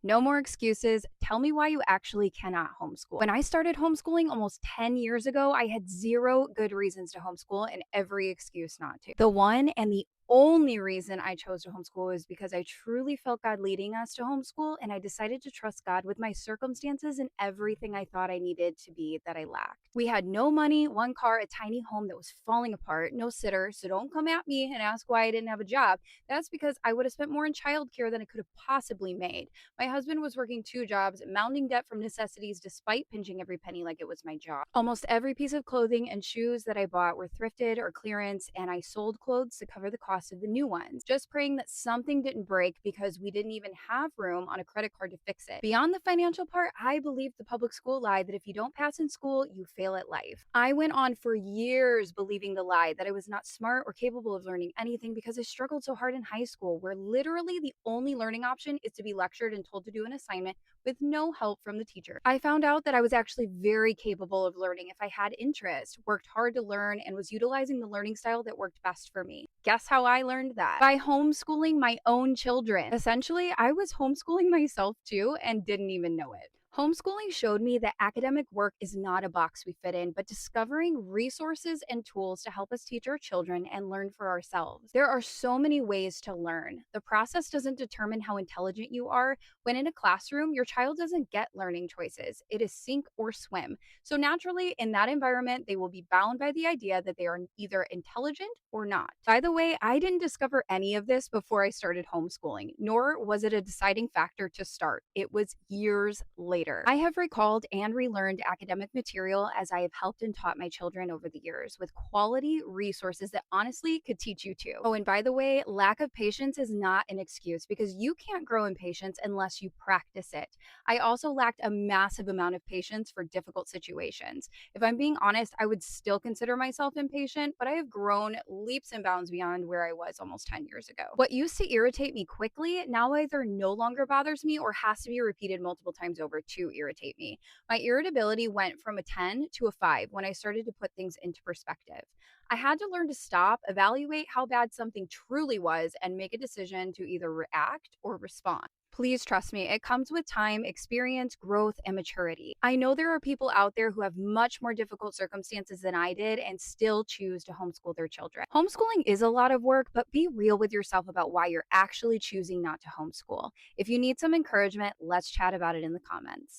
No more excuses. Tell me why you actually cannot homeschool. When I started homeschooling almost 10 years ago, I had zero good reasons to homeschool and every excuse not to. The one and the only reason I chose to homeschool is because I truly felt God leading us to homeschool, and I decided to trust God with my circumstances and everything I thought I needed to be that I lacked. We had no money, one car, a tiny home that was falling apart, no sitter, so don't come at me and ask why I didn't have a job. That's because I would have spent more in childcare than I could have possibly made. My husband was working two jobs, mounting debt from necessities despite pinching every penny like it was my job. Almost every piece of clothing and shoes that I bought were thrifted or clearance, and I sold clothes to cover the cost of the new ones, just praying that something didn't break because we didn't even have room on a credit card to fix it. Beyond the financial part, I believed the public school lie that if you don't pass in school, you fail at life. I went on for years believing the lie that I was not smart or capable of learning anything because I struggled so hard in high school, where literally the only learning option is to be lectured and told to do an assignment with no help from the teacher. I found out that I was actually very capable of learning if I had interest, worked hard to learn, and was utilizing the learning style that worked best for me. Guess how I learned that? By homeschooling my own children. Essentially, I was homeschooling myself too and didn't even know it. Homeschooling showed me that academic work is not a box we fit in, but discovering resources and tools to help us teach our children and learn for ourselves. There are so many ways to learn. The process doesn't determine how intelligent you are. When in a classroom, your child doesn't get learning choices. It is sink or swim. So naturally, in that environment, they will be bound by the idea that they are either intelligent or not. By the way, I didn't discover any of this before I started homeschooling, nor was it a deciding factor to start. It was years later. I have recalled and relearned academic material as I have helped and taught my children over the years with quality resources that honestly could teach you too. Oh, and by the way, lack of patience is not an excuse because you can't grow in patience unless you practice it. I also lacked a massive amount of patience for difficult situations. If I'm being honest, I would still consider myself impatient, but I have grown leaps and bounds beyond where I was almost 10 years ago. What used to irritate me quickly now either no longer bothers me or has to be repeated multiple times over to irritate me. My irritability went from a 10 to a 5 when I started to put things into perspective. I had to learn to stop, evaluate how bad something truly was, and make a decision to either react or respond. Please trust me, it comes with time, experience, growth, and maturity. I know there are people out there who have much more difficult circumstances than I did and still choose to homeschool their children. Homeschooling is a lot of work, but be real with yourself about why you're actually choosing not to homeschool. If you need some encouragement, let's chat about it in the comments.